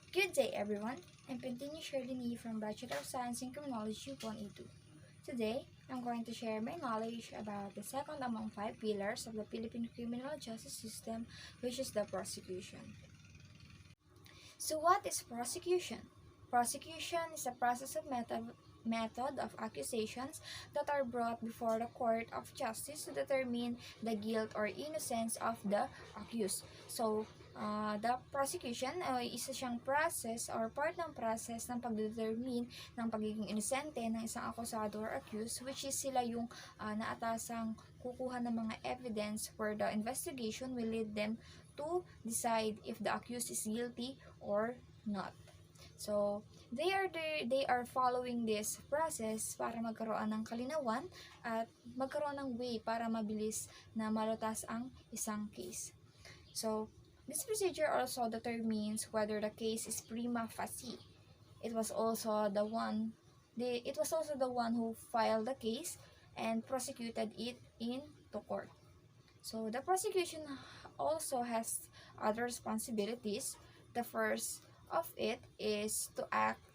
Good day, everyone. I'm continuing Sharlene from Bachelor of Science in Criminology 1A2. Today, I'm going to share my knowledge about the second among 5 pillars of the Philippine criminal justice system, which is the prosecution. So what is prosecution? Prosecution is a process of method of accusations that are brought before the court of justice to determine the guilt or innocence of the accused. So, the prosecution ay isa siyang process or part ng process ng pagdetermine ng pagiging inosente ng isang akusado or accused, which is sila yung naatasang kukuha ng mga evidence where the investigation will lead them to decide if the accused is guilty or not. So, they are following this process para magkaroon ng kalinawan at magkaroon ng way para mabilis na malutas ang isang case. So, this procedure also determines whether the case is prima facie. It was also the one who filed the case and prosecuted it into court. So, the prosecution also has other responsibilities. The first of it is to act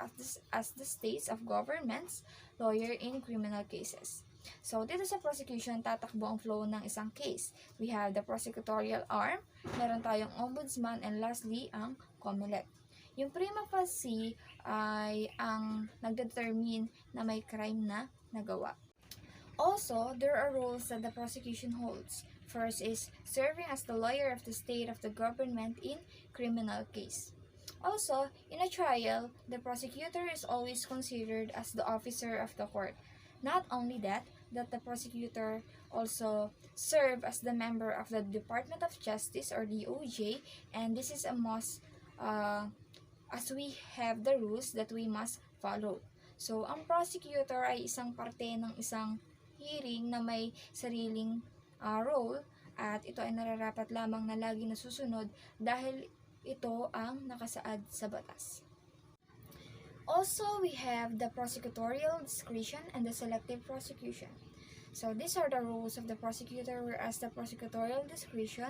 as the states of government's lawyer in criminal cases. So, dito sa prosecution, tatakbo ang flow ng isang case. We have the prosecutorial arm, meron tayong ombudsman, and lastly, ang COMELEC. Yung prima facie ay ang nagdetermine na may crime na nagawa. Also, there are roles that the prosecution holds. First is serving as the lawyer of the state of the government in criminal case. Also, in a trial, the prosecutor is always considered as the officer of the court. Not only that the prosecutor also serve as the member of the Department of Justice or DOJ, and this is a must as we have the rules that we must follow. So, ang prosecutor ay isang parte ng isang hearing na may sariling role at ito ay nararapat lamang na lagi nasusunod dahil ito ang nakasaad sa batas. Also, we have the prosecutorial discretion and the selective prosecution. So, these are the roles of the prosecutor, whereas the prosecutorial discretion,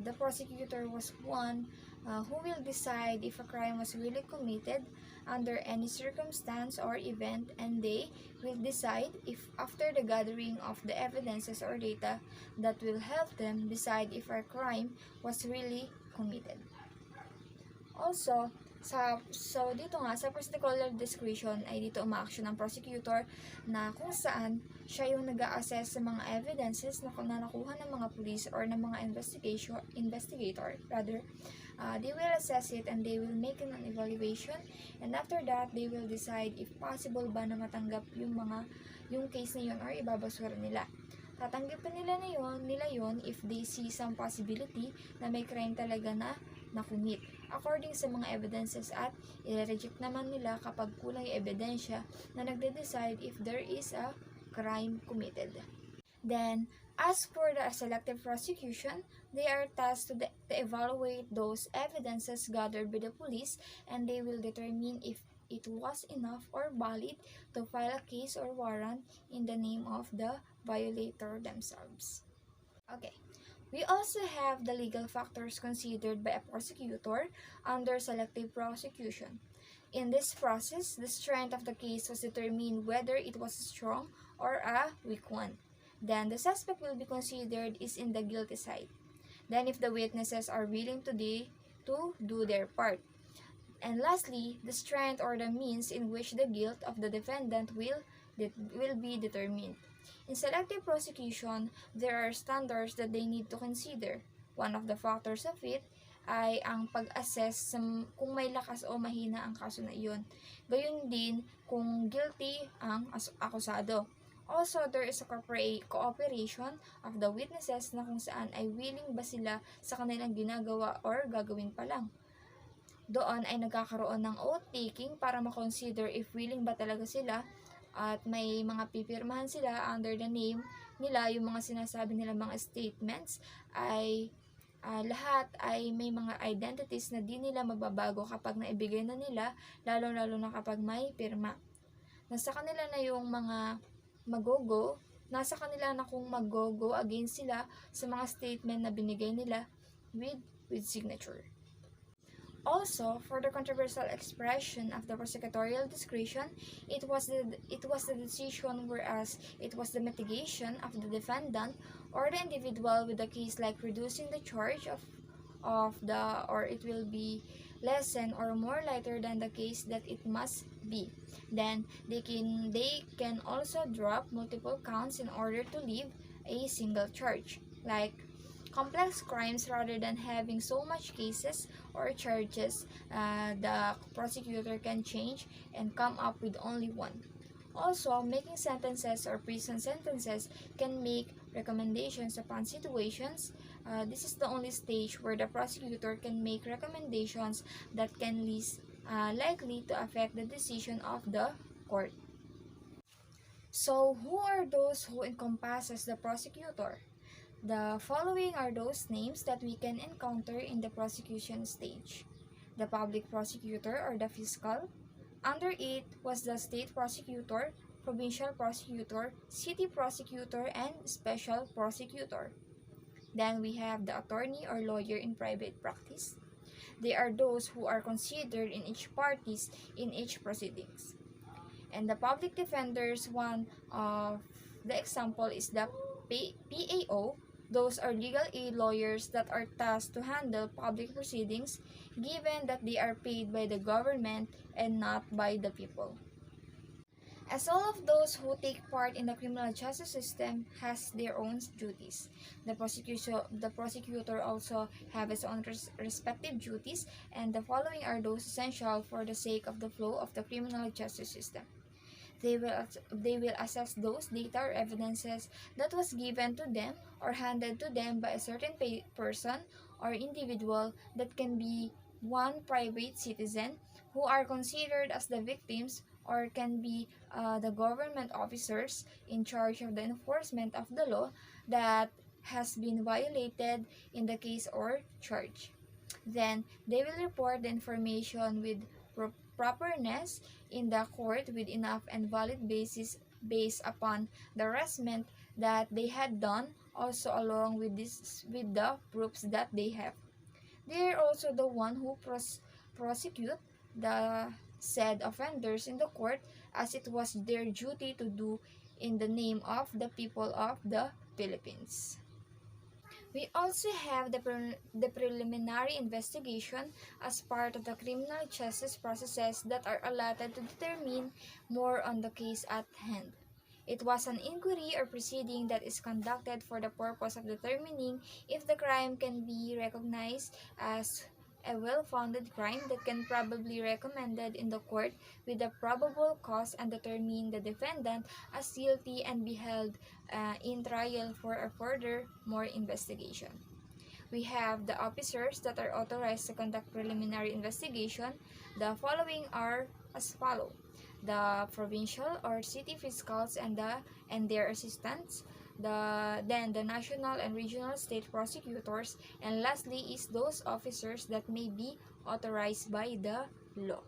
the prosecutor was one who will decide if a crime was really committed under any circumstance or event, and they will decide if after the gathering of the evidences or data that will help them decide if a crime was really committed. Also, dito nga, sa prosecutorial discretion ay dito umaaksyon ng prosecutor na kung saan siya yung nag-a-assess sa mga evidences na nakuha ng mga police or ng mga investigator. They will assess it and they will make an evaluation, and after that, they will decide if possible ba na matanggap yung case na yun or ibabasura nila. Tatanggapin nila yon if they see some possibility na may crime talaga na nakumit according sa mga evidences, at i-reject naman nila kapag kulang yung ebidensya na nagde-decide if there is a crime committed. Then, as for the selective prosecution, they are tasked to evaluate those evidences gathered by the police, and they will determine if it was enough or valid to file a case or warrant in the name of the violator themselves. Okay. We also have the legal factors considered by a prosecutor under selective prosecution. In this process, the strength of the case was determined whether it was a strong or a weak one. Then, the suspect will be considered is in the guilty side. Then, if the witnesses are willing to do their part. And lastly, the strength or the means in which the guilt of the defendant will be determined. In selective prosecution, there are standards that they need to consider. One of the factors of it ay ang pag-assess kung may lakas o mahina ang kaso na iyon. Gayon din kung guilty ang akusado. Also, there is a cooperation of the witnesses na kung saan ay willing ba sila sa kanilang ginagawa or gagawin pa lang. Doon ay nagkakaroon ng oath-taking para makonsider if willing ba talaga sila, at may mga pipirmahan sila under the name nila. Yung mga sinasabi nila mga statements ay lahat ay may mga identities na di nila mababago kapag naibigay na nila, lalo na kapag may pirma. Nasa kanila na yung mga nasa kanila na kung mag-go against sila sa mga statement na binigay nila with signature. Also, for the controversial expression of the prosecutorial discretion, it was the decision, whereas it was the mitigation of the defendant or the individual with the case, like reducing the charge of the, or it will be lessened or more lighter than the case that it must be. Then they can also drop multiple counts in order to leave a single charge, like complex crimes. Rather than having so much cases or charges, the prosecutor can change and come up with only one. Also, making sentences or prison sentences can make recommendations upon situations. This is the only stage where the prosecutor can make recommendations that can least likely to affect the decision of the court. So, who are those who encompasses the prosecutor? The following are those names that we can encounter in the prosecution stage: the public prosecutor or the fiscal. Under it was the state prosecutor, provincial prosecutor, city prosecutor, and special prosecutor. Then we have the attorney or lawyer in private practice. They are those who are considered in each parties in each proceedings. And the public defenders, one of the example is the PAO. Those are legal aid lawyers that are tasked to handle public proceedings, given that they are paid by the government and not by the people. As all of those who take part in the criminal justice system has their own duties, the prosecutor also have his own respective duties, and the following are those essential for the sake of the flow of the criminal justice system. They will assess those data or evidences that was given to them or handed to them by a certain person or individual, that can be one private citizen, who are considered as the victims, or can be the government officers in charge of the enforcement of the law that has been violated in the case or charge. Then they will report the information with properness in the court with enough and valid basis based upon the harassment that they had done, also along with the proofs that they have. They are also the one who prosecute the said offenders in the court, as it was their duty to do in the name of the people of the Philippines. We also have the preliminary investigation as part of the criminal justice processes that are allotted to determine more on the case at hand. It was an inquiry or proceeding that is conducted for the purpose of determining if the crime can be recognized as a well-founded crime that can probably recommended in the court with a probable cause, and determine the defendant as guilty and be held in trial for a further more investigation. We have the officers that are authorized to conduct preliminary investigation. The following are as follow: the provincial or city fiscals and their assistants, then the national and regional state prosecutors, and lastly is those officers that may be authorized by the law.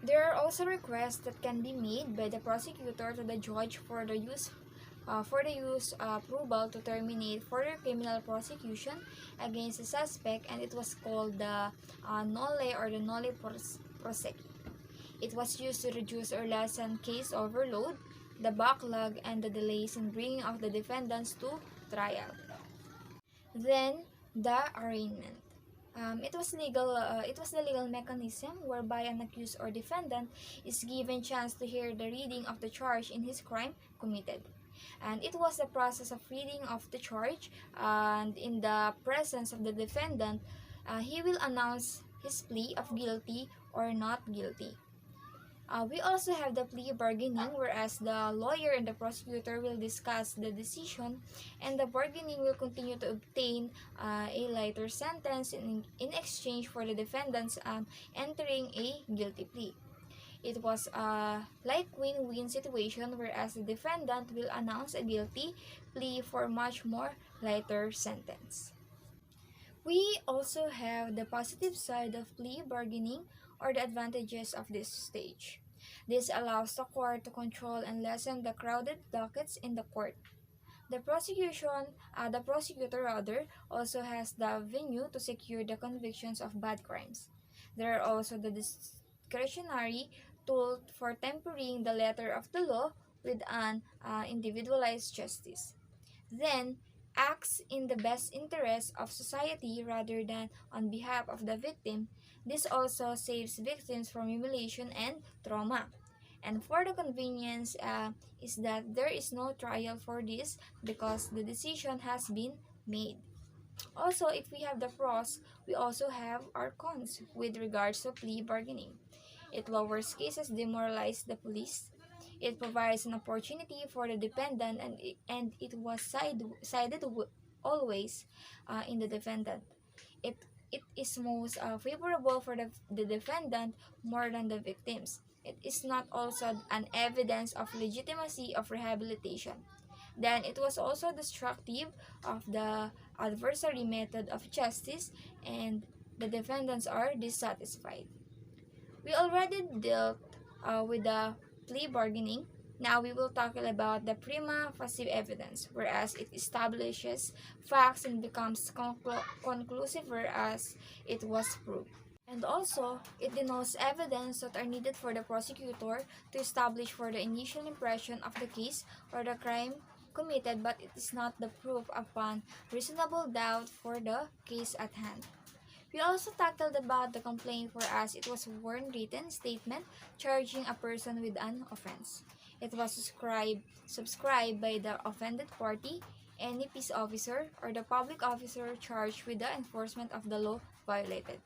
There are also requests that can be made by the prosecutor to the judge for the use approval to terminate further criminal prosecution against the suspect, and it was called the nolle or the nolle prosequi. It was used to reduce or lessen case overload, the backlog, and the delays in bringing of the defendants to trial. Then, the arraignment. It was the legal mechanism whereby an accused or defendant is given chance to hear the reading of the charge in his crime committed. And it was the process of reading of the charge, and in the presence of the defendant, he will announce his plea of guilty or not guilty. We also have the plea bargaining, whereas the lawyer and the prosecutor will discuss the decision, and the bargaining will continue to obtain a lighter sentence in exchange for the defendants entering a guilty plea. It was a like win-win situation, whereas the defendant will announce a guilty plea for much more lighter sentence. We also have the positive side of plea bargaining, or the advantages of this stage. This allows the court to control and lessen the crowded dockets in the court. The prosecutor rather, also has the venue to secure the convictions of bad crimes. There are also the discretionary tool for tempering the letter of the law with an individualized justice. Then, acts in the best interest of society rather than on behalf of the victim. This also saves victims from humiliation and trauma. And for the convenience is that there is no trial for this because the decision has been made. Also, if we have the pros, we also have our cons with regards to plea bargaining. It lowers cases, demoralizes the police. It provides an opportunity for the defendant, and it was sided always in the defendant. It, it is most favorable for the defendant more than the victims. It is not also an evidence of legitimacy of rehabilitation. Then it was also destructive of the adversary method of justice, and the defendants are dissatisfied. We already dealt with the plea bargaining. Now we will tackle about the prima facie evidence, whereas it establishes facts and becomes conclusive whereas it was proved. And also, it denotes evidence that are needed for the prosecutor to establish for the initial impression of the case or the crime committed, but it is not the proof upon reasonable doubt for the case at hand. We also tackled about the complaint whereas it was a written statement charging a person with an offense. It was subscribed by the offended party, any peace officer, or the public officer charged with the enforcement of the law violated.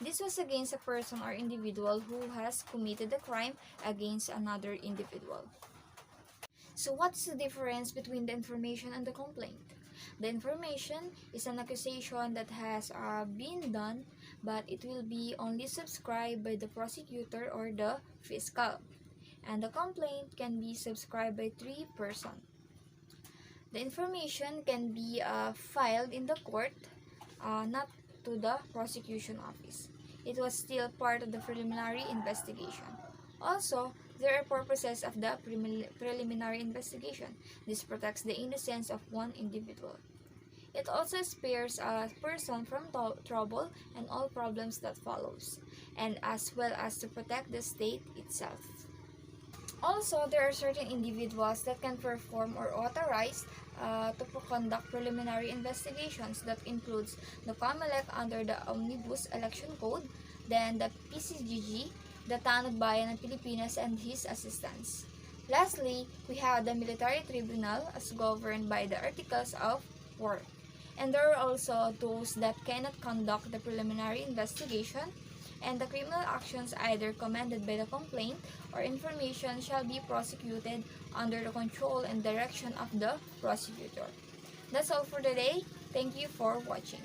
This was against a person or individual who has committed the crime against another individual. So what's the difference between the information and the complaint? The information is an accusation that has been done, but it will be only subscribed by the prosecutor or the fiscal. And the complaint can be subscribed by 3 persons. The information can be filed in the court, not to the prosecution office. It was still part of the preliminary investigation. Also, there are purposes of the preliminary investigation. This protects the innocence of one individual. It also spares a person from trouble and all problems that follows, and as well as to protect the state itself. Also, there are certain individuals that can perform or authorize to conduct preliminary investigations. That includes the COMELEC under the Omnibus Election Code, then the PCGG, the Tanod Bayan ng Pilipinas and his assistants. Lastly, we have the Military Tribunal as governed by the Articles of War. And there are also those that cannot conduct the preliminary investigation, and the criminal actions either commanded by the complaint or information shall be prosecuted under the control and direction of the prosecutor. That's all for today. Thank you for watching.